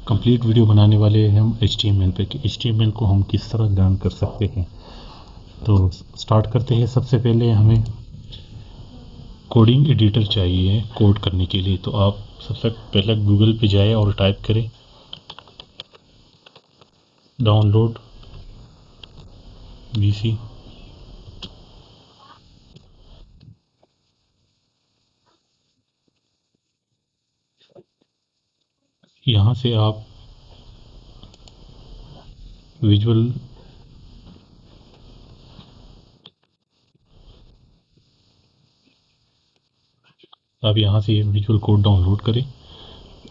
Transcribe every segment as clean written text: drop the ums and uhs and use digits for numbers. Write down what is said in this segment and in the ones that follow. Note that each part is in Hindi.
कंप्लीट वीडियो बनाने वाले हैं हम HTML पे कि HTML को हम किस तरह लर्न कर सकते हैं। तो स्टार्ट करते हैं। सबसे पहले हमें कोडिंग एडिटर चाहिए कोड करने के लिए। तो आप सबसे पहले गूगल पे जाए और टाइप करें डाउनलोड VC। यहाँ से आप विजुअल यहाँ से विजुअल कोड डाउनलोड करें,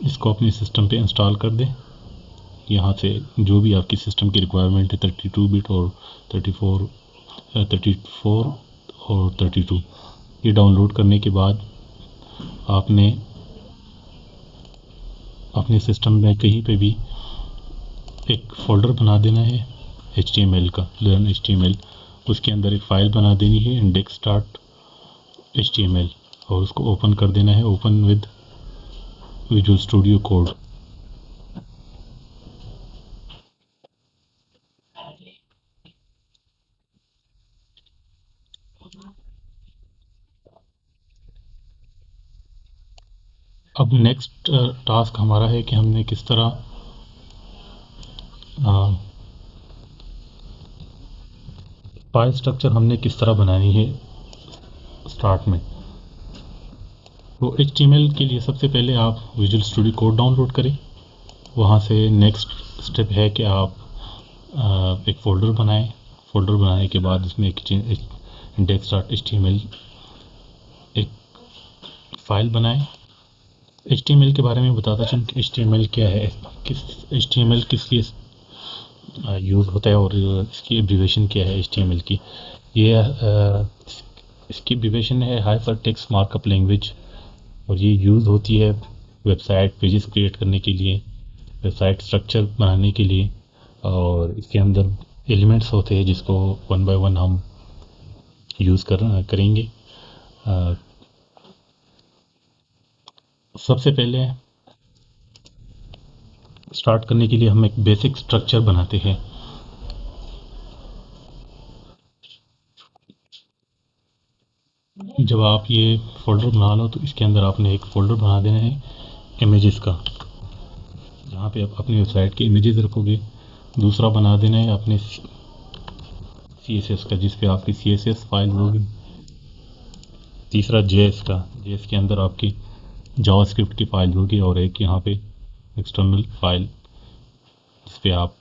इसको अपने सिस्टम पे इंस्टॉल कर दें। यहाँ से जो भी आपकी सिस्टम की रिक्वायरमेंट है 32 बिट और 34 और 32, ये डाउनलोड करने के बाद आपने अपने सिस्टम में कहीं पे भी एक फ़ोल्डर बना देना है HTML का, लर्न HTML। उसके अंदर एक फ़ाइल बना देनी है index.html और उसको ओपन कर देना है, open with visual studio code. अब नेक्स्ट टास्क हमारा है कि हमने किस तरह फाइल स्ट्रक्चर हमने किस तरह बनानी है स्टार्ट में। तो HTML के लिए सबसे पहले आप विजुअल स्टूडियो कोड डाउनलोड करें। वहाँ से नेक्स्ट स्टेप है कि आप एक फ़ोल्डर बनाएं। फ़ोल्डर बनाने के बाद इसमें एक index.html एक फ़ाइल बनाएं। HTML के बारे में बताता चलूं कि HTML क्या है, HTML किस लिए यूज़ होता है और इसकी एब्रीवेशन क्या है HTML की। ये इसकी एब्रीवेशन है हाइपर टेक्स्ट मार्कअप लैंग्वेज और ये यूज़ होती है वेबसाइट पेजेस क्रिएट करने के लिए, वेबसाइट स्ट्रक्चर बनाने के लिए। और इसके अंदर एलिमेंट्स होते हैं जिसको वन बाय वन हम यूज़ करेंगे। सबसे पहले स्टार्ट करने के लिए हम एक बेसिक स्ट्रक्चर बनाते हैं। जब आप ये फ़ोल्डर बना लो तो इसके अंदर आपने एक फ़ोल्डर बना देना है इमेजेस का, जहाँ पे आप अपनी वेबसाइट के इमेजेस रखोगे। दूसरा बना देना है अपने CSS का, जिस पे आपकी CSS फाइल होगी। तीसरा JS का, JS के अंदर आपकी जावास्क्रिप्ट की फाइल होगी। और एक यहाँ पे एक्सटर्नल फाइल जिस पे आप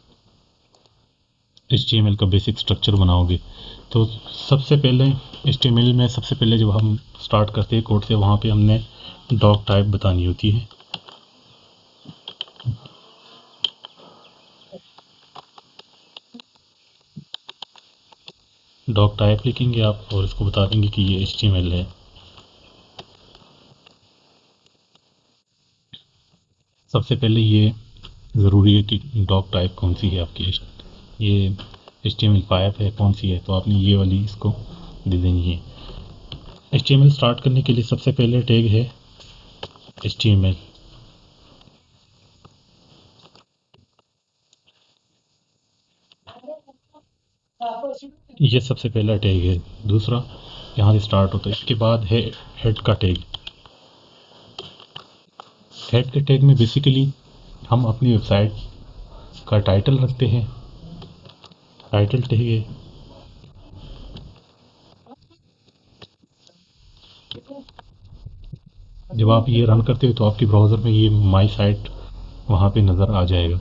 HTML का बेसिक स्ट्रक्चर बनाओगे। तो सबसे पहले HTML में सबसे पहले जब हम स्टार्ट करते हैं कोड से, वहाँ पे हमने डॉक टाइप बतानी होती है। डॉक टाइप लिखेंगे आप और इसको बता देंगे कि ये HTML है। सबसे पहले ये ज़रूरी है कि डॉक टाइप कौन सी है आपकी, ये HTML5 है कौन सी है, तो आपने ये वाली इसको दे देनी है। HTML स्टार्ट करने के लिए सबसे पहले टैग है HTML। ये सबसे पहला टैग है। दूसरा यहाँ से स्टार्ट होता है। इसके बाद है हेड का टैग। हेड के टैग में बेसिकली हम अपनी वेबसाइट का टाइटल रखते हैं, टाइटल टैग है। जब आप ये रन करते हो तो आपके ब्राउज़र में ये माई साइट वहाँ पे नज़र आ जाएगा।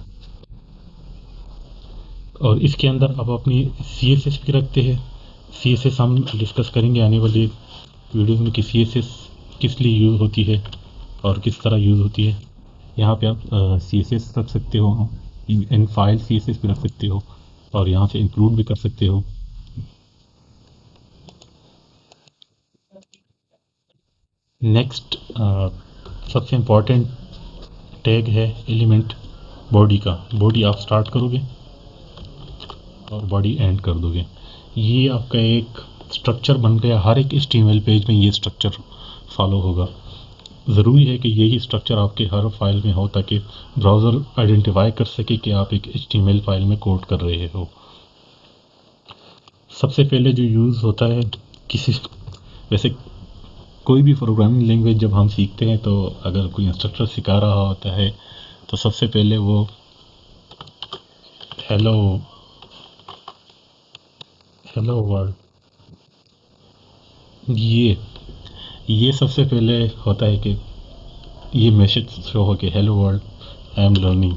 और इसके अंदर आप अपनी CSS भी रखते हैं। CSS हम डिस्कस करेंगे आने वाले वीडियो में कि CSS किस लिए यूज़ होती है और किस तरह यूज़ होती है। यहाँ पे आप CSS रख सकते हो, इन फाइल CSS भी रख सकते हो और यहाँ से इंक्लूड भी कर सकते हो। नेक्स्ट सबसे इम्पॉर्टेंट टैग है एलिमेंट बॉडी का। बॉडी आप स्टार्ट करोगे और बॉडी एंड कर दोगे। ये आपका एक स्ट्रक्चर बन गया। हर एक HTML पेज में ये स्ट्रक्चर फॉलो होगा। ज़रूरी है कि यही स्ट्रक्चर आपके हर फाइल में हो ताकि ब्राउज़र आइडेंटिफाई कर सके कि आप एक HTML फाइल में कोड कर रहे हो। सबसे पहले जो यूज़ होता है किसी वैसे कोई भी प्रोग्रामिंग लैंग्वेज जब हम सीखते हैं तो अगर कोई इंस्ट्रक्टर सिखा रहा होता है तो सबसे पहले वो हेलो हेलो वर्ल्ड ये सबसे पहले होता है कि ये मैसेज शो हो कि hello world I am learning.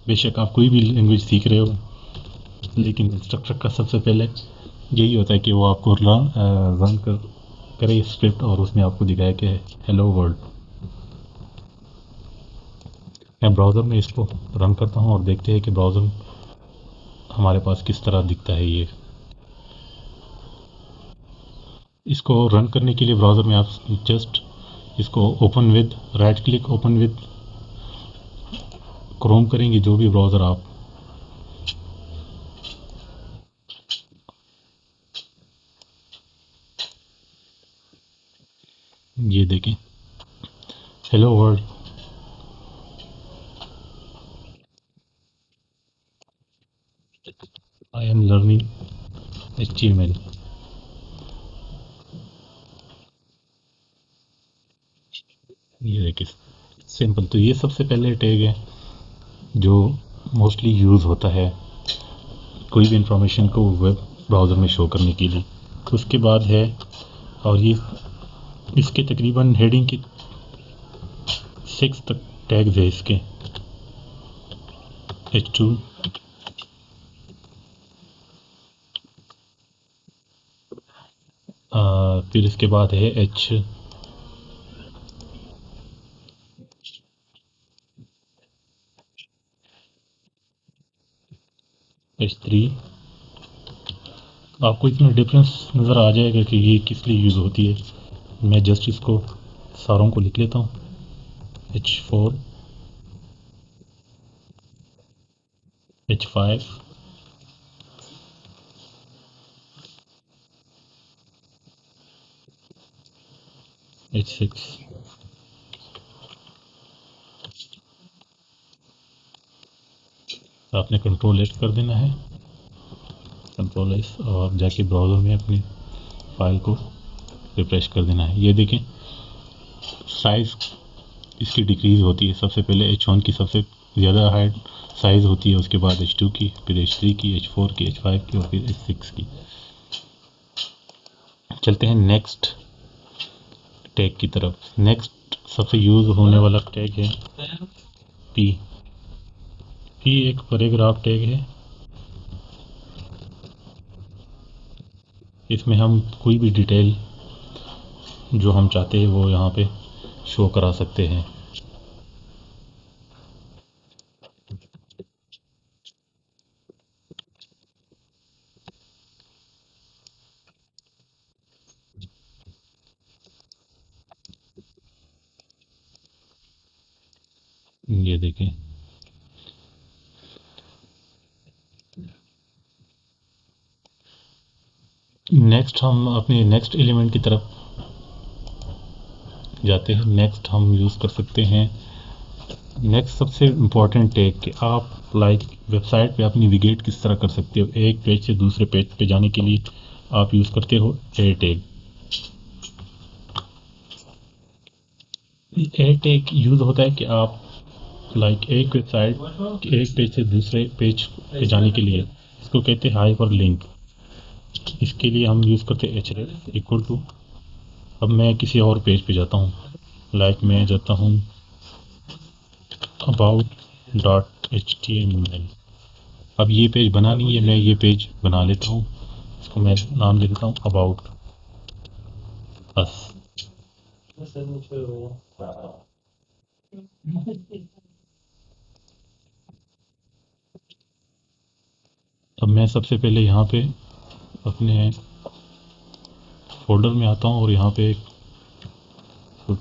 बेशक आप कोई भी लैंग्वेज सीख रहे हो लेकिन इंस्ट्रक्टर का सबसे पहले यही होता है कि वो आपको रन करे स्क्रिप्ट और उसमें आपको दिखाया कि हेलो वर्ल्ड। मैं ब्राउज़र में इसको रन करता हूँ और देखते हैं कि ब्राउज़र हमारे पास किस तरह दिखता है ये। इसको रन करने के लिए ब्राउज़र में आप जस्ट इसको open with right click open with Chrome करेंगे जो भी ब्राउज़र आप ये देखें hello world. I am learning HTML। ये देखिए सिंपल। तो ये सबसे पहले टैग है जो मोस्टली यूज़ होता है कोई भी इंफॉर्मेशन को वेब ब्राउज़र में शो करने के लिए। उसके बाद है और ये इसके तकरीबन हेडिंग के 6 तक टैग्स है इसके H2 फिर इसके बाद है H3। आपको इसमें डिफरेंस नज़र आ जाएगा कि ये किस लिए यूज़ होती है। मैं जस्ट इसको सारों को लिख लेता हूँ H4 H5 H6। आपने कंट्रोल एस कर देना है कंट्रोल एस और जाके ब्राउज़र में अपनी फाइल को रिफ्रेश कर देना है। ये देखें साइज़ इसकी डिक्रीज़ होती है। सबसे पहले H1 की सबसे ज़्यादा हाइट साइज़ होती है उसके बाद H2 की फिर H3 की H4 की H5 की और फिर H6 की। चलते हैं नेक्स्ट टैग की तरफ। नेक्स्ट सबसे यूज़ होने वाला टैग है पी। पी एक पैराग्राफ टैग है। इसमें हम कोई भी डिटेल जो हम चाहते हैं वो यहाँ पे शो करा सकते हैं। ये देखें नेक्स्ट हम अपने नेक्स्ट एलिमेंट की तरफ जाते हैं। नेक्स्ट हम यूज़ कर सकते हैं नेक्स्ट सबसे इम्पॉर्टेंट टैग कि आप वेबसाइट पे आप नेविगेट किस तरह कर सकते हो। एक पेज से दूसरे पेज पे जाने के लिए आप यूज़ करते हो ए टैग। ए टैग यूज़ होता है कि आप एक वेबसाइट एक पेज से दूसरे पेज पे जाने के लिए इसको कहते हैं हाइपर लिंक। इसके लिए हम यूज़ करते हैं href इक्वल टू। अब मैं किसी और पेज पे जाता हूँ मैं जाता हूँ about.html। अब ये पेज बना नहीं है मैं ये पेज बना लेता हूँ। इसको मैं नाम दे देता हूँ अबाउट अस। अब मैं सबसे पहले यहाँ पे अपने फोल्डर में आता हूँ और यहाँ पे एक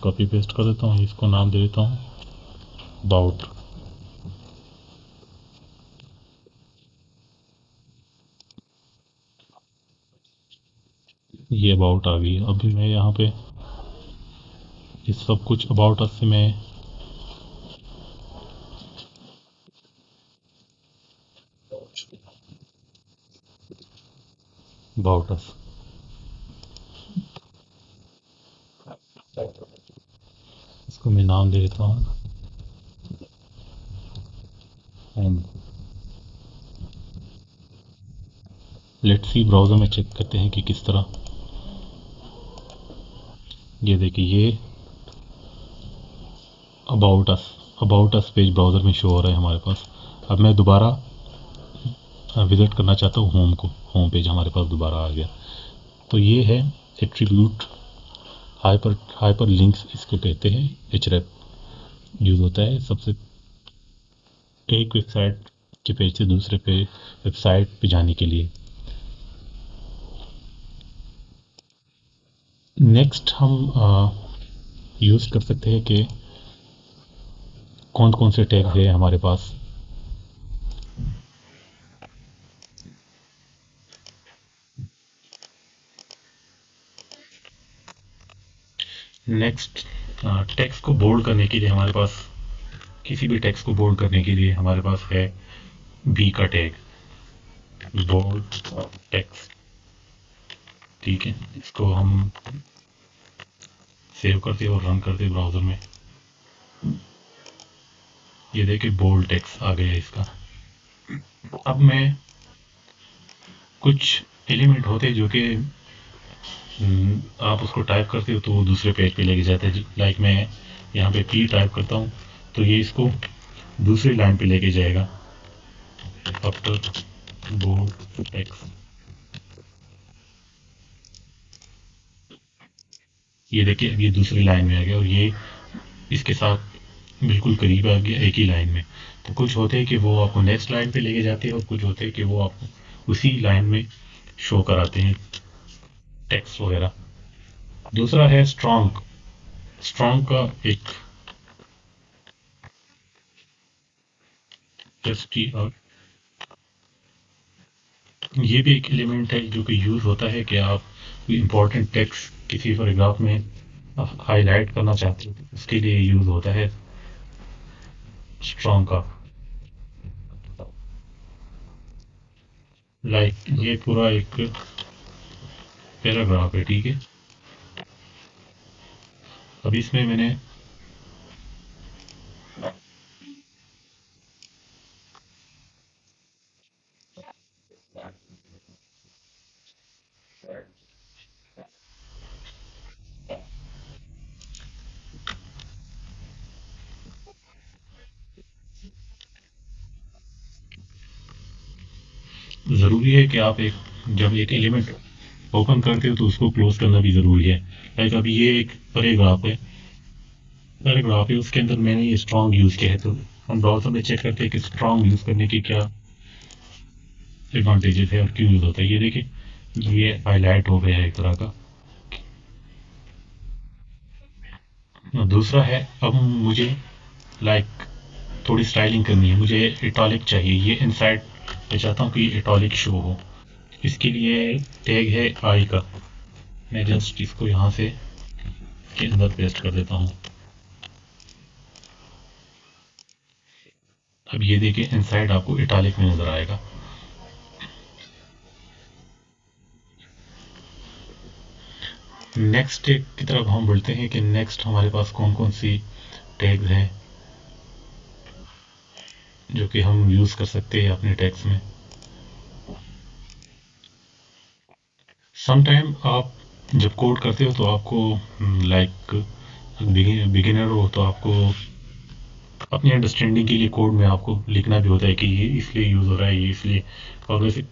कॉपी पेस्ट कर देता हूँ। इसको नाम दे देता हूँ अबाउट। ये अबाउट आ गई। अभी मैं यहाँ पे इस सब कुछ अबाउट अस से मैं अबाउट अस इसको मैं नाम दे देता हूँ होम। लेट्स सी ब्राउज़र में चेक करते हैं कि किस तरह। ये देखिए, ये अबाउट अस पेज ब्राउज़र में शो हो रहा है हमारे पास। अब मैं दोबारा विज़िट करना चाहता हूँ होम को। होम पेज हमारे पास दोबारा आ गया। तो ये है एट्रीब्यूट हाइपर लिंक्स, इसको कहते हैं। एचरेप यूज़ होता है सबसे एक वेबसाइट के पेज से दूसरे पे वेबसाइट पे जाने के लिए। नेक्स्ट हम यूज़ कर सकते हैं कि कौन कौन से टैग है हमारे पास। नेक्स्ट, टेक्स्ट को बोल्ड करने के लिए हमारे पास, किसी भी टेक्स्ट को बोल्ड करने के लिए हमारे पास है बी का टैग, बोल्ड टेक्स्ट। ठीक है, इसको हम सेव करते और रन करते ब्राउज़र में। ये देखिए बोल्ड टेक्स्ट आ गया इसका। अब मैं कुछ एलिमेंट होते हैं जो कि आप उसको टाइप करते हो तो वो दूसरे पेज पे लेके जाते हैं। लाइक मैं यहाँ पे पी टाइप करता हूँ तो ये इसको दूसरी लाइन पे लेके जाएगा। आफ्टर बोल्ड टेक्स्ट, ये देखिए अब ये दूसरी लाइन में आ गया और ये इसके साथ बिल्कुल करीब आ गया एक ही लाइन में। तो कुछ होते हैं कि वो आपको नेक्स्ट लाइन पे लेके जाते हैं और कुछ होते हैं कि वो आपको उसी लाइन में शो कराते हैं टेक्स्ट वगैरह। दूसरा है स्ट्रॉन्ग। स्ट्रॉन्ग का एक और ये भी एक एलिमेंट है जो कि यूज़ होता है कि आप कोई इंपॉर्टेंट टेक्स्ट किसी पैराग्राफ में हाईलाइट करना चाहते हो, उसके लिए यूज़ होता है स्ट्रॉन्ग का। लाइक ये पूरा एक पैराग्राफ है, ठीक है। अब इसमें मैंने ज़रूरी है कि आप जब एक एलिमेंट ओपन करते हो तो उसको क्लोज करना भी ज़रूरी है। लाइक अभी ये एक पैराग्राफ है, उसके अंदर मैंने ये स्ट्रॉन्ग यूज़ किया है। तो हम ब्राउज़र में चेक करते हैं कि स्ट्रॉन्ग यूज़ करने की क्या एडवांटेजेस है और क्यों यूज़ होता है। ये देखिए ये हाईलाइट हो गया है एक तरह का। दूसरा है, अब मुझे लाइक थोड़ी स्टाइलिंग करनी है, मुझे इटॉलिक चाहिए। ये इनसाइड मैं चाहता हूँ कि इटॉलिक शो हो। इसके लिए टैग है आई का। मैं जस्ट इसको यहाँ से के अंदर पेस्ट कर देता हूँ। अब ये देखिए इनसाइड आपको इटॉलिक में नज़र आएगा। नेक्स्ट टैग की तरफ हम बढ़ते हैं कि नेक्स्ट हमारे पास कौन कौन सी टैग्स हैं जो कि हम यूज़ कर सकते हैं अपने टैग्स में। समटाइम आप जब कोड करते हो तो आपको लाइक बिगिनर हो तो आपको अपनी अंडरस्टैंडिंग के लिए कोड में आपको लिखना भी होता है कि ये इसलिए यूज़ हो रहा है, ये इसलिए। और वैसे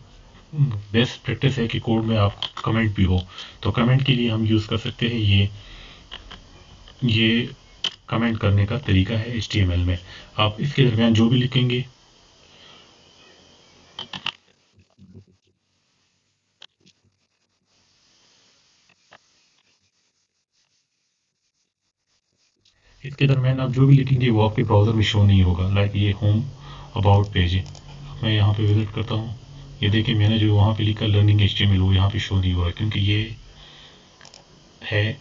बेस्ट प्रैक्टिस है कि कोड में आप कमेंट भी हो। तो कमेंट के लिए हम यूज़ कर सकते हैं ये कमेंट करने का तरीका है HTML में। आप इसके दरमियान जो भी लिखेंगे आप जो भी लिखेंगे वो आपके ब्राउज़र में शो नहीं होगा। लाइक ये होम अबाउट पेज है, मैं यहाँ पे विजिट करता हूँ। ये देखिए मैंने जो वहाँ पे लिखा लर्निंग HTML वो यहाँ पे शो नहीं हुआ है क्योंकि ये है,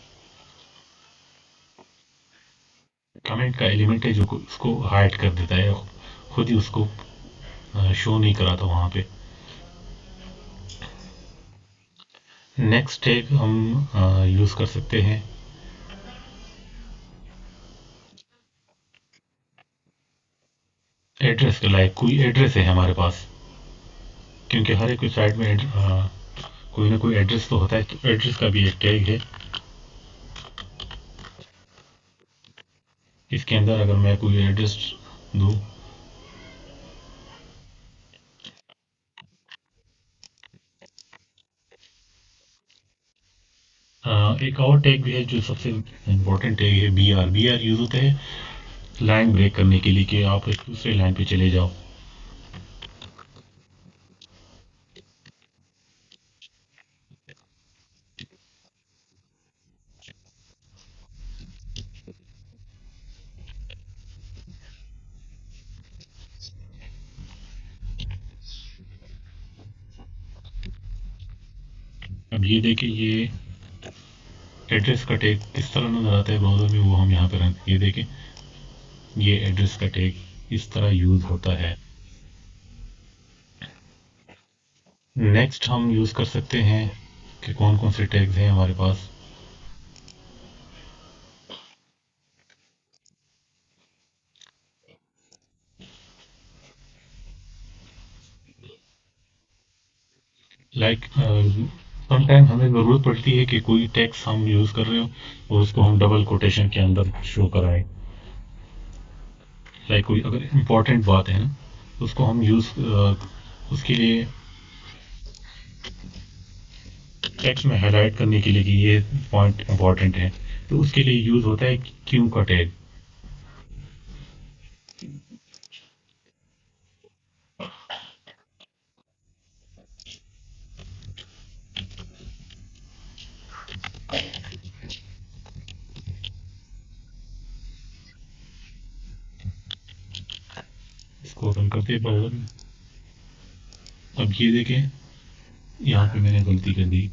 कमेंट का एलिमेंट है जो उसको हाइड कर देता है, खुद ही उसको शो नहीं कराता वहाँ पे। नेक्स्ट टैग हम यूज़ कर सकते हैं एड्रेस के लाइक, कोई एड्रेस है हमारे पास, क्योंकि हर एक वेबसाइट में कोई ना कोई एड्रेस तो होता है, तो एड्रेस का भी एक टैग है। इसके अंदर अगर मैं कोई एड्रेस दूँ, एक और टैग भी है जो सबसे इम्पोर्टेंट टैग है, बी आर यूज़ होता है लाइन ब्रेक करने के लिए, कि आप एक दूसरे लाइन पे चले जाओ। अब ये देखिए, ये एड्रेस का टैग किस तरह नज़र आता है ब्राउज़र में, वो हम यहाँ पे रन, ये देखें, ये एड्रेस का टैग इस तरह यूज़ होता है। नेक्स्ट हम यूज़ कर सकते हैं कि कौन कौन से टैग्स हैं हमारे पास। लाइक समटाइम हमें ज़रूरत पड़ती है कि कोई टैक्स हम यूज़ कर रहे हो और उसको हम डबल कोटेशन के अंदर शो कराएं। लाइक कोई अगर इम्पोर्टेंट बात है ना, तो उसको हम उसके लिए टेक्स्ट में हाईलाइट करने के लिए कि ये पॉइंट इम्पोर्टेंट है, तो उसके लिए यूज़ होता है क्यू का टैग। इसको रन करते हैं ब्राउज़र में। अब ये देखें, यहाँ पे मैंने गलती कर दी।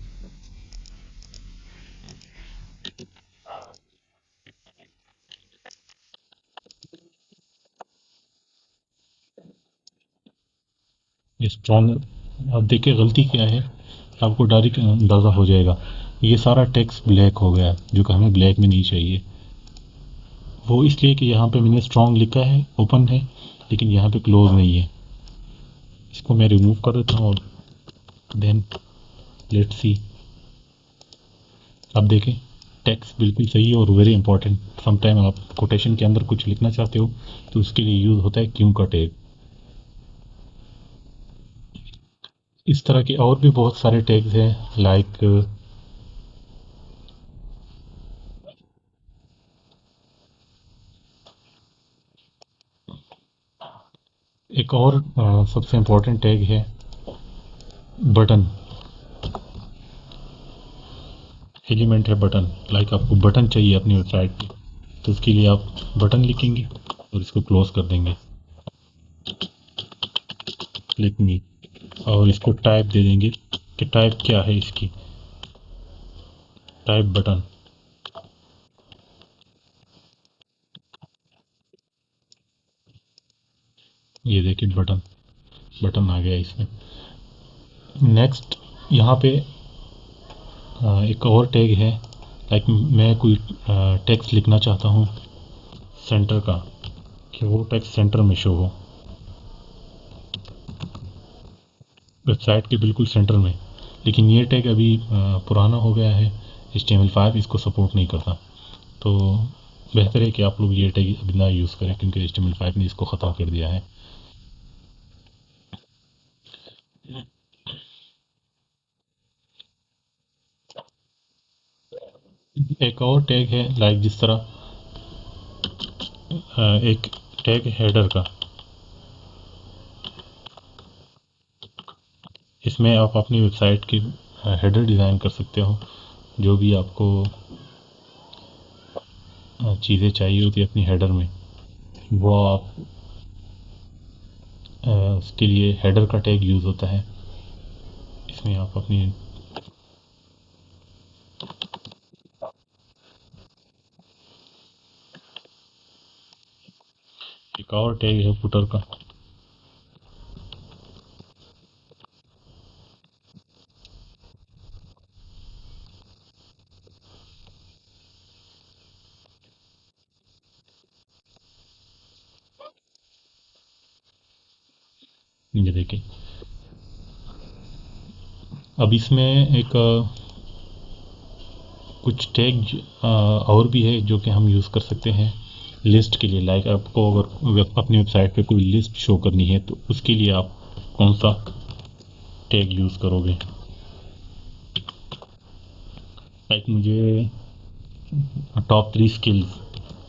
ये स्ट्रॉन्ग, अब देखिए गलती क्या है, आपको डायरेक्ट अंदाज़ा हो जाएगा। ये सारा टेक्स्ट ब्लैक हो गया, जो कि हमें ब्लैक में नहीं चाहिए। वो इसलिए कि यहाँ पे मैंने स्ट्रॉन्ग लिखा है, ओपन है, लेकिन यहाँ पे क्लोज नहीं है। इसको मैं रिमूव कर देता हूँ और देन लेट्स सी। अब देखें, टेक्स्ट बिल्कुल सही है और वेरी इंपॉर्टेंट। समटाइम आप कोटेशन के अंदर कुछ लिखना चाहते हो, तो उसके लिए यूज़ होता है क्यों का टैग। इस तरह के और भी बहुत सारे टैग्स हैं, लाइक एक और सबसे इम्पोर्टेंट टैग है बटन। एलिमेंट है बटन, लाइक आपको बटन चाहिए अपनी वेबसाइट पे, तो उसके लिए आप बटन लिखेंगे और इसको क्लोज कर देंगे, क्लिक मी, और इसको टाइप दे देंगे कि टाइप क्या है इसकी, टाइप बटन। ये देखिए बटन, बटन आ गया इसमें। नेक्स्ट यहाँ पे एक और टैग है, लाइक मैं कोई टेक्स्ट लिखना चाहता हूँ सेंटर का, कि वो टेक्स्ट सेंटर में शो हो, वेबसाइट के बिल्कुल सेंटर में। लेकिन ये टैग अभी पुराना हो गया है, HTML5 इसको सपोर्ट नहीं करता, तो बेहतर है कि आप लोग ये टैग अभी ना यूज़ करें, क्योंकि HTML5 ने इसको ख़त्म कर दिया है। एक और टैग है, लाइक जिस तरह एक टैग हेडर का, इसमें आप अपनी वेबसाइट की हेडर डिज़ाइन कर सकते हो, जो भी आपको चीज़ें चाहिए होती है अपनी हेडर में, वो आप उसके लिए हेडर का टैग यूज़ होता है। इसमें आप अपनी एक और टैग है फुटर का। ये देखिए, अब इसमें एक कुछ टैग और भी है जो कि हम यूज़ कर सकते हैं लिस्ट के लिए। लाइक आपको अगर अपनी वेबसाइट पे कोई लिस्ट शो करनी है तो उसके लिए आप कौन सा टैग यूज़ करोगे। लाइक मुझे टॉप 3 स्किल्स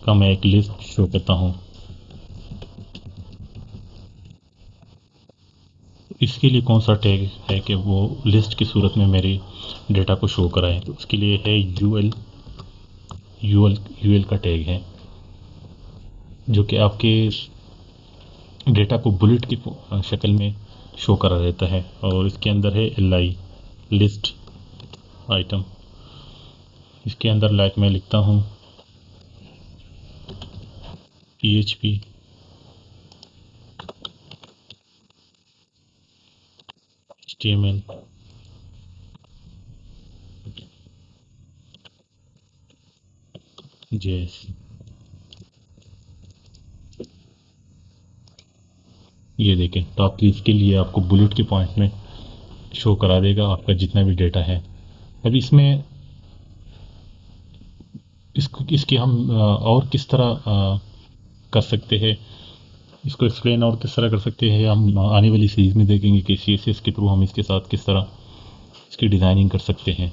का मैं एक लिस्ट शो करता हूँ, इसके लिए कौन सा टैग है कि वो लिस्ट की सूरत में मेरे डेटा को शो कराए। तो उसके लिए है यूएल का टैग है, जो कि आपके डेटा को बुलेट की शक्ल में शो करा देता है। और इसके अंदर है li लिस्ट आइटम। इसके अंदर लाइक मैं लिखता हूँ php html js। ये देखें, टॉप 3 के लिए आपको बुलेट के पॉइंट में शो करा देगा आपका जितना भी डेटा है। अब इसमें इसकी हम और किस तरह कर सकते हैं, इसको एक्सप्लेन और किस तरह कर सकते हैं, हम आने वाली सीरीज में देखेंगे कि CSS के थ्रू हम इसके साथ किस तरह इसकी डिज़ाइनिंग कर सकते हैं।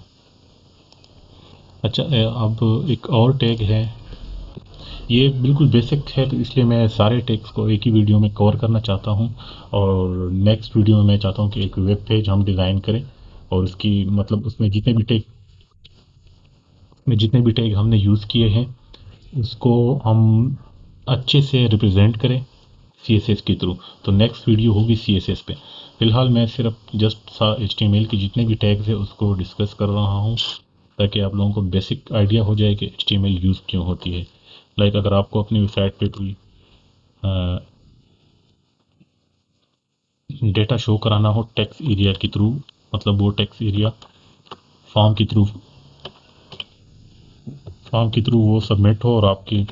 अच्छा, अब एक और टैग है, ये बिल्कुल बेसिक है तो इसलिए मैं सारे टैग्स को एक ही वीडियो में कवर करना चाहता हूँ। और नेक्स्ट वीडियो में मैं चाहता हूँ कि एक वेब पेज हम डिज़ाइन करें और उसकी मतलब उसमें जितने भी टैग हमने यूज़ किए हैं उसको हम अच्छे से रिप्रेजेंट करें CSS के थ्रू। तो नेक्स्ट वीडियो होगी CSS पे। फिलहाल मैं सिर्फ जस्ट HTML के जितने भी टैग्स है उसको डिस्कस कर रहा हूँ ताकि आप लोगों को बेसिक आइडिया हो जाए कि HTML यूज़ क्यों होती है। लाइक अगर आपको अपनी वेबसाइट पे कोई डेटा शो कराना हो टेक्स्ट एरिया के थ्रू, मतलब वो टेक्स्ट एरिया फॉर्म के थ्रू फॉर्म के थ्रू वो सबमिट हो और आपकी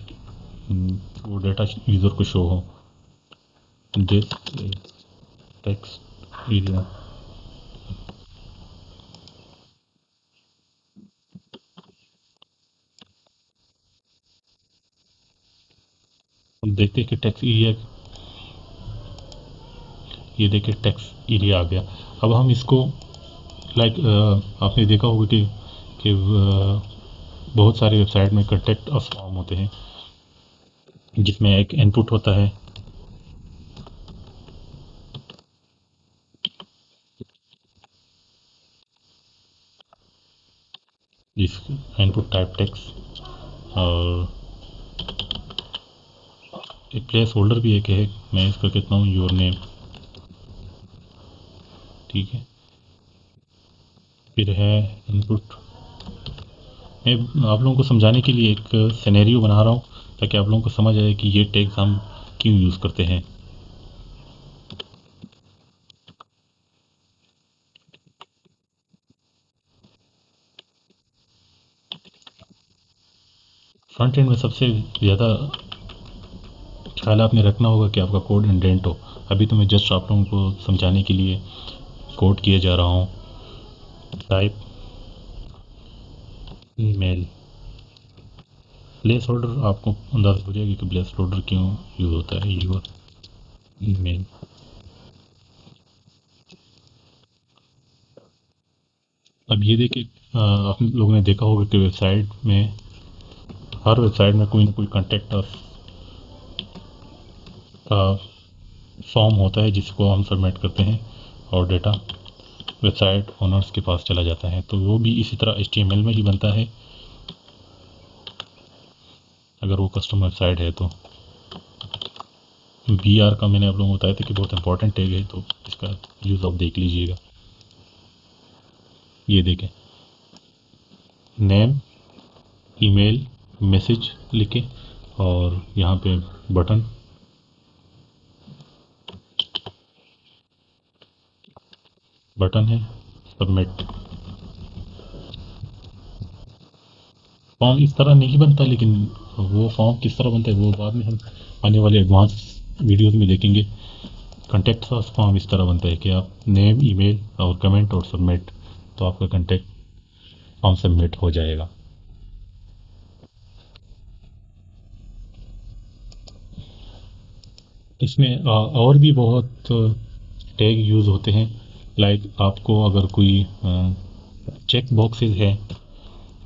वो डेटा यूज़र को शो हो, दिस टेक्स्ट एरिया। हम देखते हैं कि टेक्स्ट एरिया, ये देखिए टेक्स्ट एरिया आ गया। अब हम इसको लाइक आपने देखा होगा कि बहुत सारे वेबसाइट में कंटेक्ट अस फॉर्म होते हैं जिसमें एक इनपुट होता है, जिस इनपुट टाइप टेक्स्ट, और एक प्लेस होल्डर भी एक है, मैं इसका कहता हूँ योर नेम। ठीक है, फिर है इनपुट। मैं आप लोगों को समझाने के लिए एक सिनेरियो बना रहा हूँ ताकि आप लोगों को समझ आए कि ये टैग्स हम क्यों यूज़ करते हैं। फ्रंट एंड में सबसे ज़्यादा ख्याल आपने रखना होगा कि आपका कोड इंडेंट हो। अभी तो मैं जस्ट आप लोगों को समझाने के लिए कोड किए जा रहा हूँ। टाइप ईमेल, प्लेस होल्डर आपको अंदाज़ा हो जाएगा कि प्लेस होल्डर क्यों यूज़ होता है। यूर ईमेल, अब ये देखिए, आप लोगों ने देखा होगा कि हर वेबसाइट में कोई ना कोई कॉन्टेक्ट अस का फॉर्म होता है जिसको हम सबमिट करते हैं और डेटा वेबसाइट ओनर्स के पास चला जाता है। तो वो भी इसी तरह HTML में ही बनता है अगर वो कस्टमर वेबसाइट है तो। VR का मैंने आप लोगों को बताया था कि बहुत इंपॉर्टेंट टैग है, तो इसका यूज़ आप देख लीजिएगा। ये देखें, नेम, ईमेल, मैसेज लिखे और यहाँ पे बटन बटन है सबमिट। फॉर्म इस तरह नहीं बनता, लेकिन वो फॉर्म किस तरह बनता है वो बाद में हम आने वाले एडवांस वीडियोस में देखेंगे। कॉन्टैक्ट फॉर्म इस तरह बनता है कि आप नेम, ईमेल और कमेंट और सबमिट, तो आपका कॉन्टैक्ट फॉर्म सबमिट हो जाएगा। इसमें और भी बहुत टैग यूज़ होते हैं। लाइक आपको अगर कोई चेक बॉक्सेस है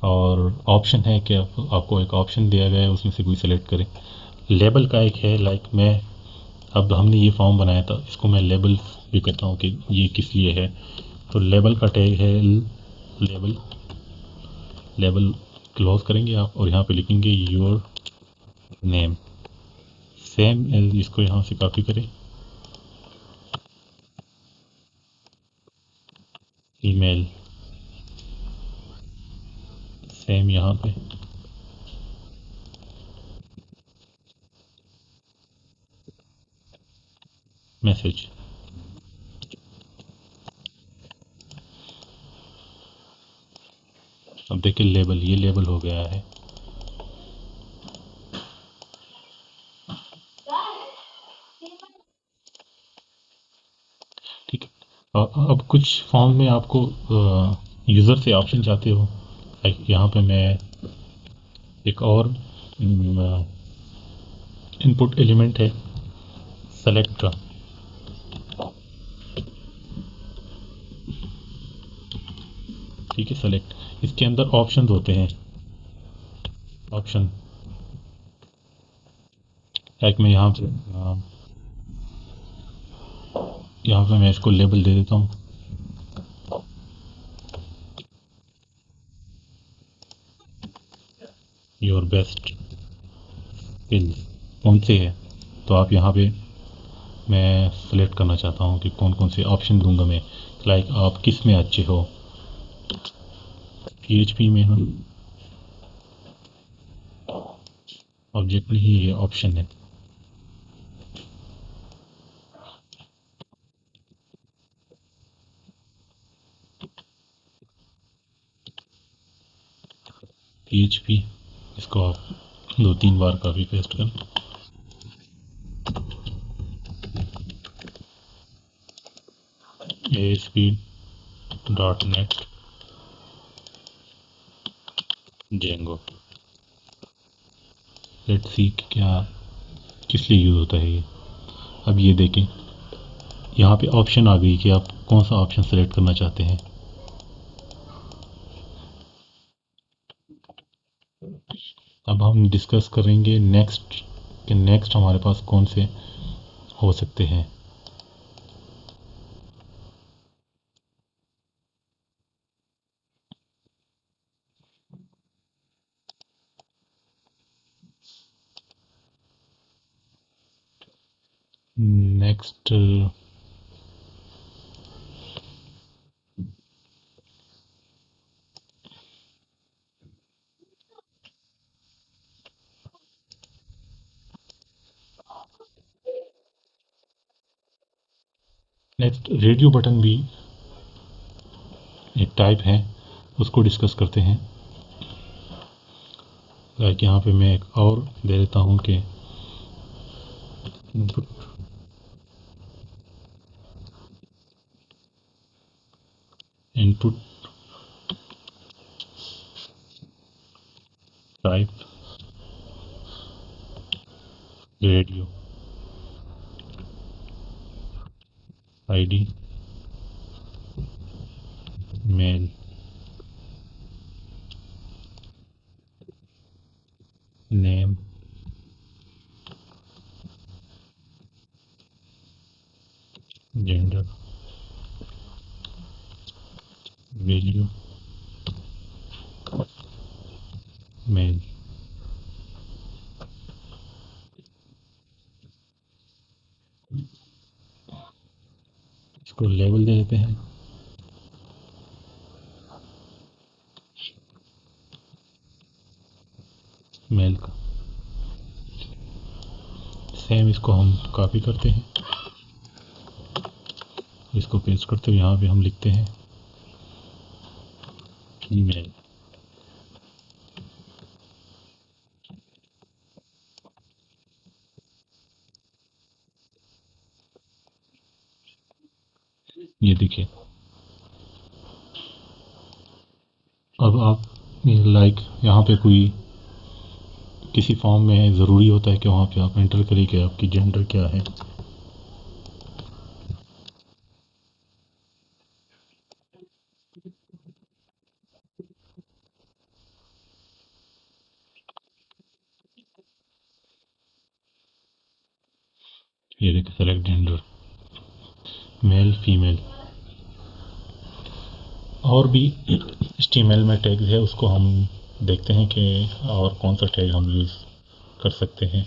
और ऑप्शन है कि आपको एक ऑप्शन दिया गया है, उसमें से कोई सेलेक्ट करें। लेबल का एक है, लाइक मैं अब हमने ये फॉर्म बनाया था, इसको मैं लेबल भी कहता हूँ कि ये किस लिए है। तो लेबल का टैग है लेबल। लेबल क्लोज करेंगे आप और यहाँ पे लिखेंगे योर नेम। सेम इसको यहाँ से कॉपी करें। ईमेल सेम यहाँ पे। मैसेज। अब देखिए लेबल, ये लेबल हो गया है। ठीक है। अब कुछ फॉर्म में आपको यूज़र से ऑप्शन चाहते हो, लाइक यहाँ पे मैं एक और इनपुट एलिमेंट है सेलेक्ट का। ठीक है, सेलेक्ट इसके अंदर ऑप्शंस होते हैं। ऑप्शन लाइक मैं यहाँ पे मैं इसको लेबल दे देता हूँ। योर बेस्ट स्किल्स कौन से है, तो आप यहाँ पे मैं सेलेक्ट करना चाहता हूँ कि कौन कौन से ऑप्शन दूंगा मैं। लाइक आप किस में अच्छे हो। PHP में हम ऑब्जेक्ट नहीं, ये ऑप्शन है। PHP इसको आप 2-3 बार कॉपी पेस्ट करें। ASP.NET Django. लेट्स सी क्या किस लिए यूज़ होता है ये। अब ये देखें, यहाँ पे ऑप्शन आ गई कि आप कौन सा ऑप्शन सेलेक्ट करना चाहते हैं। अब हम डिस्कस करेंगे नेक्स्ट कि नेक्स्ट हमारे पास कौन से हो सकते हैं। नेक्स्ट नेक्स्ट रेडियो बटन भी एक टाइप है, उसको डिस्कस करते हैं। लाइक यहाँ पे मैं एक और दे देता हूँ कि input input type radio ID male name gender value male. इसको लेबल दे देते हैं मेल का। सेम इसको हम कॉपी करते हैं इसको पेस्ट करते हुए यहाँ पे हम लिखते हैं ईमेल। ये देखिए, अब आप लाइक यहाँ पे कोई किसी फॉर्म में ज़रूरी होता है कि वहाँ पे आप एंटर करें कि आपकी जेंडर क्या है। ये देखिए, सेलेक्ट जेंडर, मेल फीमेल। और भी HTML में टैग है, उसको हम देखते हैं कि और कौन सा टैग हम यूज़ कर सकते हैं।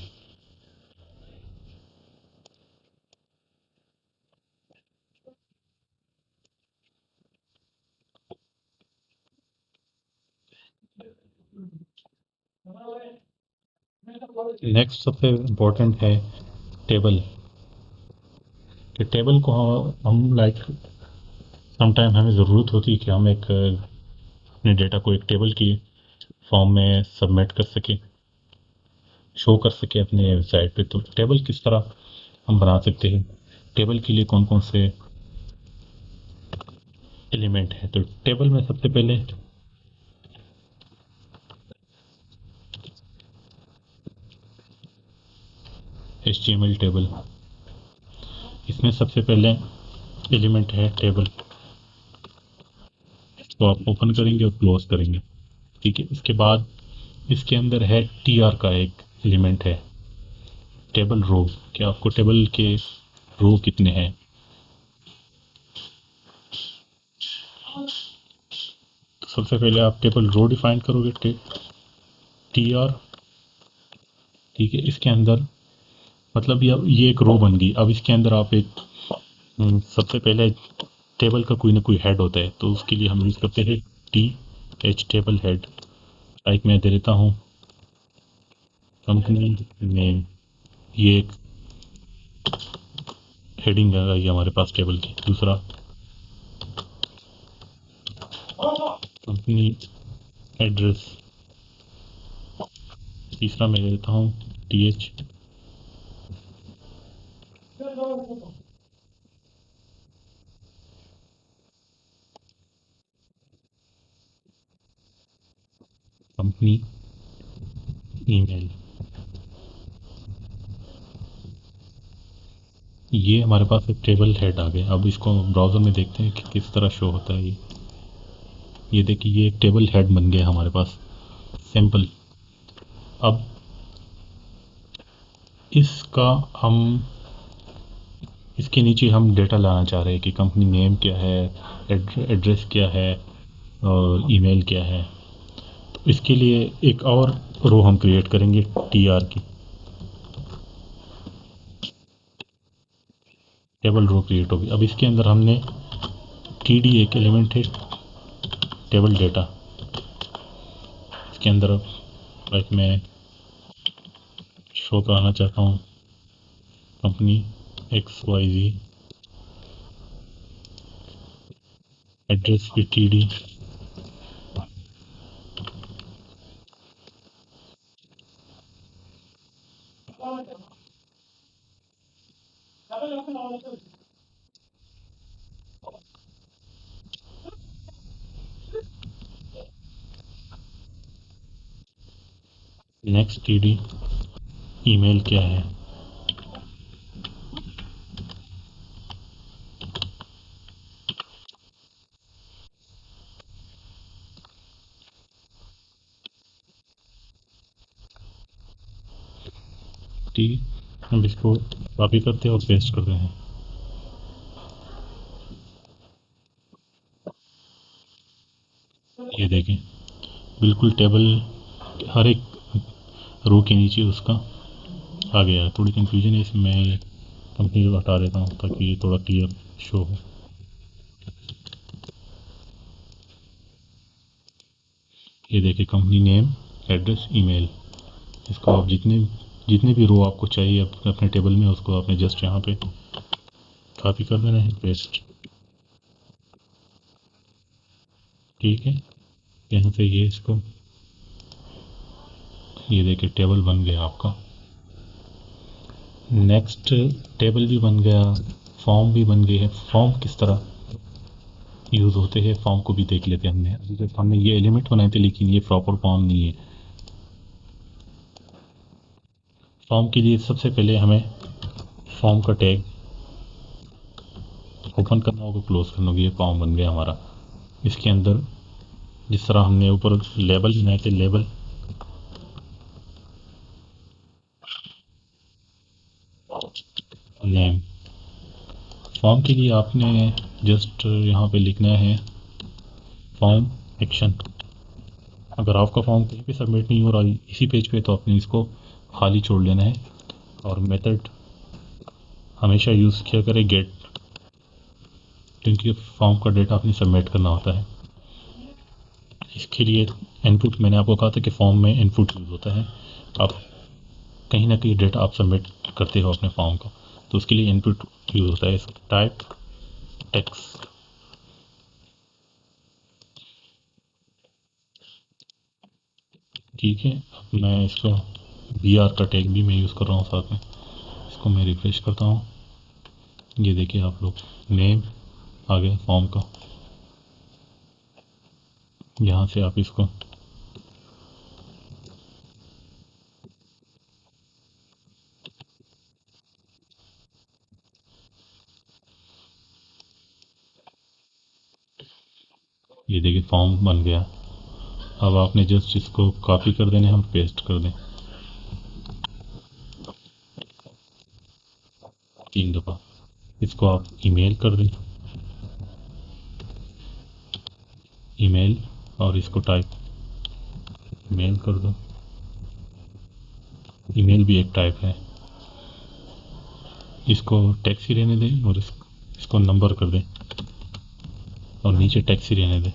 नेक्स्ट सबसे इम्पोर्टेंट है टेबल। कि टेबल को हम लाइक समटाइम हमें ज़रूरत होती है कि हम एक अपने डेटा को एक टेबल की फॉर्म में सबमिट कर सके, शो कर सके अपने वेबसाइट पे। तो टेबल किस तरह हम बना सकते हैं, टेबल के लिए कौन कौन से एलिमेंट है। तो टेबल में सबसे पहले HTML टेबल, इसमें सबसे पहले एलिमेंट है टेबल। तो आप ओपन करेंगे और क्लोज करेंगे, ठीक है। इसके बाद इसके अंदर है TR का एक एलिमेंट है, टेबल रो, कि आपको टेबल के रो कितने हैं। तो सबसे पहले आप टेबल रो डिफाइन करोगे, TR, ठीक है। इसके अंदर मतलब ये एक रो बन गई। अब इसके अंदर आप एक सबसे पहले टेबल का कोई ना कोई हेड होता है, तो उसके लिए हम यूज़ करते हैं TH टेबल हेड। लाइक मैं दे देता हूँ कंपनी नेम, ये एक हेडिंग आ गई हमारे पास टेबल की। दूसरा कंपनी एड्रेस, तीसरा मैं दे देता हूँ TH कंपनी ईमेल। ये हमारे पास एक टेबल हेड आ गया। अब इसको ब्राउज़र में देखते हैं कि किस तरह शो होता है ये देखिए, ये एक टेबल हेड बन गया हमारे पास, सिंपल। अब इसका हम इसके नीचे हम डेटा लाना चाह रहे हैं कि कंपनी नेम क्या है, एड्रेस क्या है और ईमेल क्या है। तो इसके लिए एक और रो हम क्रिएट करेंगे TR की, टेबल रो क्रिएट होगी। अब इसके अंदर हमने TD एक एलिमेंट है, टेबल डेटा। इसके अंदर लाइक मैं शो कराना चाहता हूँ कंपनी XYZ, एड्रेस भी TD। नेक्स्ट TD, ईमेल क्या है, ठीक है। हम इसको कॉपी करते हैं और पेस्ट कर रहे हैं। ये देखें, बिल्कुल टेबल हर एक रो के नीचे उसका आ गया है। थोड़ी कंफ्यूजन है इसमें, मैं ये कंपनी को हटा देता हूँ ताकि ये थोड़ा क्लियर शो हो। ये देखिए, कंपनी नेम, एड्रेस, ईमेल। इसको आप जितने जितने भी रो आपको चाहिए अपने टेबल में, उसको आपने जस्ट यहाँ पे कॉपी कर देना है, पेस्ट। ठीक है, यहाँ से ये इसको, ये देखिए टेबल बन गया आपका। नेक्स्ट, टेबल भी बन गया, फॉर्म भी बन गई है। फॉर्म किस तरह यूज़ होते हैं फॉर्म को भी देख लेते हैं। हमने अभी तक हमने ये एलिमेंट बनाए थे, लेकिन ये प्रॉपर फॉर्म नहीं है। फॉर्म के लिए सबसे पहले हमें फॉर्म का टैग ओपन करना होगा, क्लोज करना होगा। ये फॉर्म बन गया हमारा। इसके अंदर जिस तरह हमने ऊपर लेबल बनाए थे, लेबल, नेम। फॉर्म के लिए आपने जस्ट यहाँ पे लिखना है फॉर्म एक्शन। अगर आपका फॉर्म कहीं पे सबमिट नहीं हो रहा इसी पेज पे, तो आपने इसको खाली छोड़ लेना है। और मेथड हमेशा यूज़ किया करें गेट, क्योंकि फॉर्म का डेटा आपने सबमिट करना होता है। इसके लिए इनपुट, मैंने आपको कहा था कि फॉर्म में इनपुट यूज़ होता है। आप कहीं ना कहीं डेटा आप सबमिट करते हो अपने फॉर्म का, तो उसके लिए इनपुट यूज़ होता है। टाइप टेक्स्ट, ठीक है। अब मैं इसको बी आर का टैग भी मैं यूज़ कर रहा हूँ साथ में। इसको मैं रिफ्रेश करता हूँ। ये देखिए आप लोग, नेम आ गया फॉर्म का। यहाँ से आप इसको, ये देखिए फॉर्म बन गया। अब आपने जस्ट इसको कॉपी कर देने, हम पेस्ट कर दें 3 दफ़ा। इसको आप ईमेल कर दें, ईमेल, और इसको टाइप मेल कर दो। ईमेल भी एक टाइप है। इसको टैक्सी रहने दें और इसको नंबर कर दें और नीचे टैक्सी रहने दें।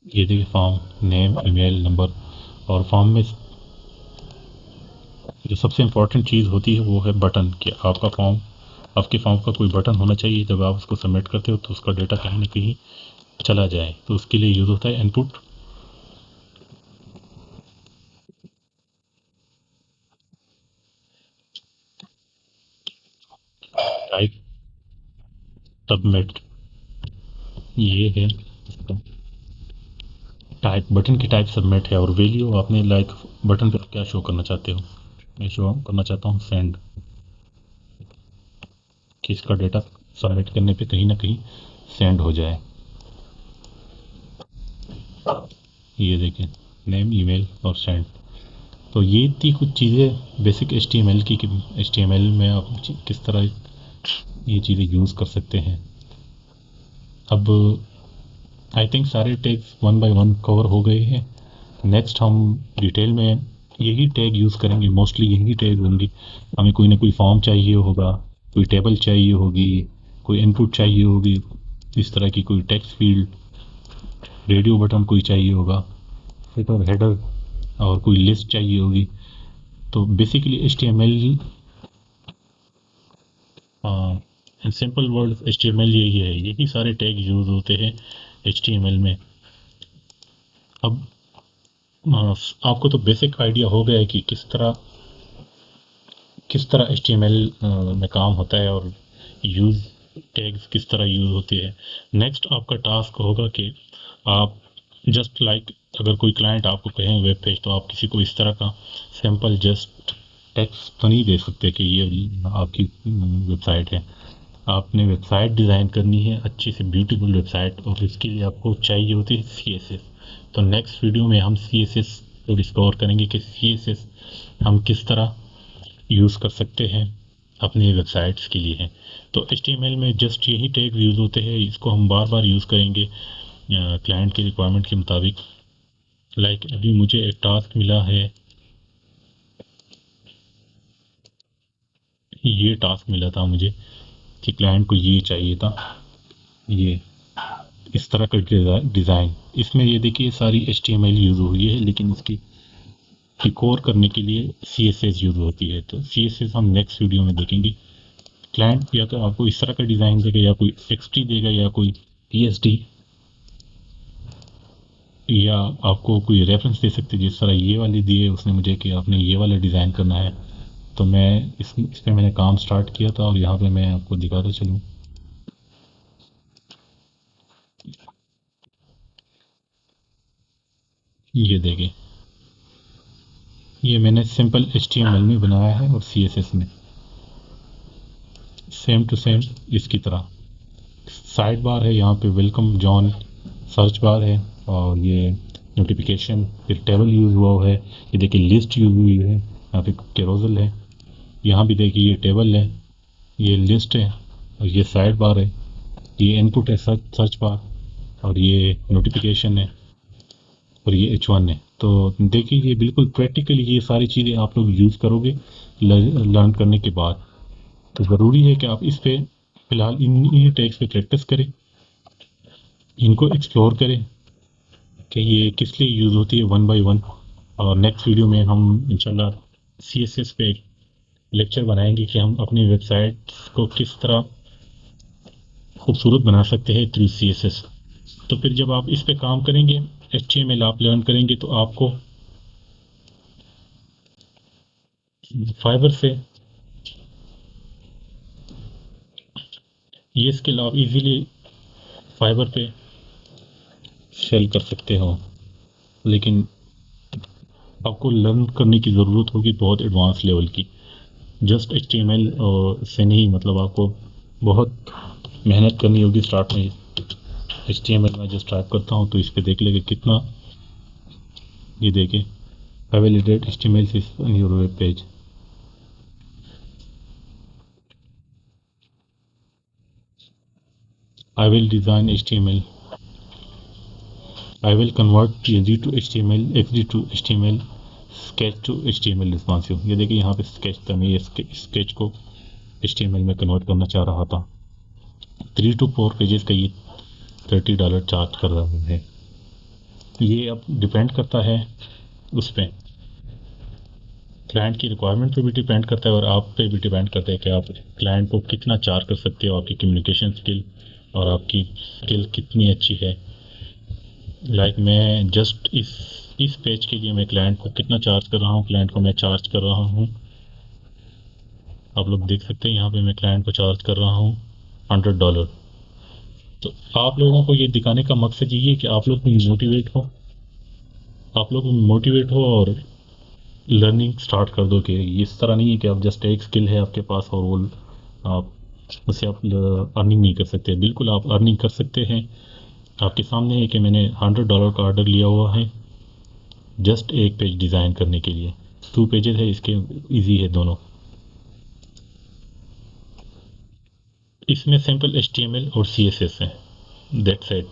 ये देखिए फॉर्म, नेम, ईमेल, नंबर। और फॉर्म में जो सबसे इम्पोर्टेंट चीज़ होती है वो है बटन, कि आपका फॉर्म, आपके फॉर्म का कोई बटन होना चाहिए। जब आप उसको सबमिट करते हो तो उसका डेटा कहीं ना कहीं चला जाए, तो उसके लिए यूज़ होता है इनपुट। टाइप सबमिट, ये है टाइप, बटन की टाइप सबमिट है। और वैल्यू आपने लाइक बटन पर क्या शो करना चाहते हो। मैं शो करना चाहता हूँ सेंड, कि इसका डेटा सबमिट करने पे कहीं ना कहीं सेंड हो जाए। ये देखें, नेम, ईमेल और सेंड। तो ये थी कुछ चीज़ें बेसिक HTML की, कि HTML में आप किस तरह ये चीज़ें यूज़ कर सकते हैं। अब आई थिंक सारे tags one by one cover हो गए हैं। नेक्स्ट हम डिटेल में यही टैग यूज़ करेंगे, मोस्टली यही टैग होंगे। हमें कोई ना कोई फॉर्म चाहिए होगा, कोई टेबल चाहिए होगी, कोई इनपुट चाहिए होगी, इस तरह की कोई टेक्स्ट फील्ड, रेडियो बटन कोई चाहिए होगा, फिर और हेडर, और कोई लिस्ट चाहिए होगी। तो basically HTML, in simple word HTML यही है, यही सारे टैग यूज़ होते हैं HTML में। अब आपको तो बेसिक आइडिया हो गया है कि किस तरह HTML में काम होता है और यूज़ टैग्स किस तरह यूज़ होते हैं। नेक्स्ट आपका टास्क होगा कि आप जस्ट लाइक, अगर कोई क्लाइंट आपको कहे वेब पेज, तो आप किसी को इस तरह का सिंपल जस्ट टेक्स्ट तो नहीं दे सकते कि ये आपकी वेबसाइट है। आपने वेबसाइट डिज़ाइन करनी है, अच्छी सी ब्यूटीफुल वेबसाइट, और इसके लिए आपको चाहिए होती है CSS। तो नेक्स्ट वीडियो में हम CSS को डिस्कवर करेंगे कि CSS हम किस तरह यूज़ कर सकते हैं अपनी वेबसाइट्स के लिए हैं। तो HTML में जस्ट यही टैग यूज़ होते हैं, इसको हम बार बार यूज़ करेंगे क्लाइंट के रिक्वायरमेंट के मुताबिक। लाइक अभी मुझे एक टास्क मिला है, ये टास्क मिला था मुझे कि क्लाइंट को ये चाहिए था, ये इस तरह का डिज़ाइन। इसमें ये देखिए सारी HTML यूज़ हुई है, लेकिन इसकी डिकोर करने के लिए CSS यूज़ होती है। तो CSS हम नेक्स्ट वीडियो में देखेंगे। क्लाइंट या तो आपको इस तरह का डिज़ाइन देगा या कोई एक्सटी देगा या कोई पीएसडी, या आपको कोई रेफरेंस दे सकते जिस तरह ये वाली दिए उसने मुझे कि आपने ये वाला डिज़ाइन करना है। तो मैं इस पे मैंने काम स्टार्ट किया था और यहाँ पे मैं आपको दिखाता चलूँ। ये देखें, ये मैंने सिंपल HTML में बनाया है और CSS में सेम टू सेम इसकी तरह। साइड बार है, यहाँ पे वेलकम जॉन, सर्च बार है और ये नोटिफिकेशन, फिर टेबल यूज़ हुआ है, ये देखिए लिस्ट यूज़ हुई है, यहाँ पे कैरोजल है, यहाँ भी देखिए ये टेबल है, ये लिस्ट है और ये साइड बार है, ये इनपुट है सर्च बार और ये नोटिफिकेशन है और ये H1 है। तो देखिए ये बिल्कुल प्रैक्टिकली ये सारी चीज़ें आप लोग यूज़ करोगे लर्न करने के बाद। तो ज़रूरी है कि आप इस पे फ़िलहाल इन टैग्स पे प्रैक्टिस करें, इनको एक्सप्लोर करें कि ये किस लिए यूज़ होती है वन बाय वन। और नेक्स्ट वीडियो में हम इंशाल्लाह CSS पे एक लेक्चर बनाएंगे कि हम अपनी वेबसाइट को किस तरह खूबसूरत बना सकते हैं थ्रू CSS। तो फिर जब आप इस पे काम करेंगे, HTML आप लर्न करेंगे, तो आपको फाइबर से ये स्किल आप इजीली फाइबर पे सेल कर सकते हो, लेकिन आपको लर्न करने की ज़रूरत होगी बहुत एडवांस लेवल की। जस्ट HTML से नहीं, मतलब आपको बहुत मेहनत करनी होगी स्टार्ट में। HTML में जो स्टार्ट करता हूँ तो इस पे देख लेंगे कितना, ये देखें, I will edit HTML on your web page. I will design HTML. I will convert PSD to HTML, XD to HTML, sketch to HTML responsive। ये देखिए यहाँ पे sketch था, मैं ये sketch को HTML में कन्वर्ट करना चाह रहा था। 3 to 4 पेजेस का ये $30 चार्ज कर रहा है। ये अब डिपेंड करता है उस पर, क्लाइंट की रिक्वायरमेंट पे भी डिपेंड करता है और आप पे भी डिपेंड करता है कि आप क्लाइंट को कितना चार्ज कर सकते हो, आपकी कम्युनिकेशन स्किल और आपकी स्किल कितनी अच्छी है। लाइक मैं जस्ट इस पेज के लिए मैं क्लाइंट को कितना चार्ज कर रहा हूँ, क्लाइंट को मैं चार्ज कर रहा हूँ, आप लोग देख सकते हैं यहाँ पे मैं क्लाइंट को चार्ज कर रहा हूँ $100। तो आप लोगों को ये दिखाने का मकसद ये है कि आप लोग भी मोटिवेट हो, आप लोग भी मोटिवेट हो और लर्निंग स्टार्ट कर दो। कि इस तरह नहीं है कि आप जस्ट एक स्किल है आपके पास और वो आप उससे आप अर्निंग नहीं कर सकते। बिल्कुल आप अर्निंग कर सकते हैं। आपके सामने है कि मैंने $100 का ऑर्डर लिया हुआ है जस्ट एक पेज डिज़ाइन करने के लिए। 2 पेजेस है इसके, इजी है दोनों। इसमें सिंपल HTML और CSS है, दैट्स इट।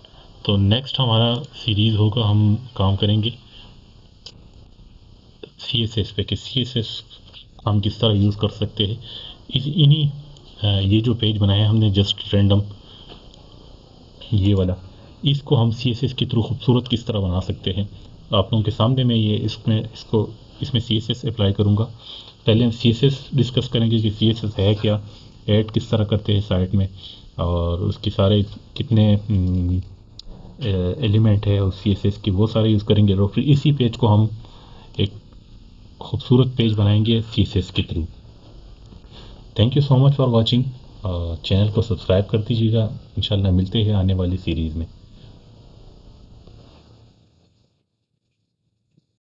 तो नेक्स्ट हमारा सीरीज़ होगा, हम काम करेंगे CSS पे कि CSS हम किस तरह यूज़ कर सकते हैं। ये जो पेज बनाया है हमने जस्ट रैंडम, ये वाला, इसको हम CSS के थ्रू खूबसूरत किस तरह बना सकते हैं। आप लोगों के सामने मैं ये इसमें CSS अप्लाई करूँगा। पहले हम CSS डिस्कस करेंगे कि CSS है क्या, ऐड किस तरह करते हैं साइट में, और उसके सारे कितने एलिमेंट है उस CSS की, वो सारे यूज़ करेंगे। और फिर इसी पेज को हम एक खूबसूरत पेज बनाएंगे CSS के through. Thank you so much for watching. Channel को सब्सक्राइब कर दीजिएगा। इंशाल्लाह मिलते हैं आने वाली सीरीज़ में।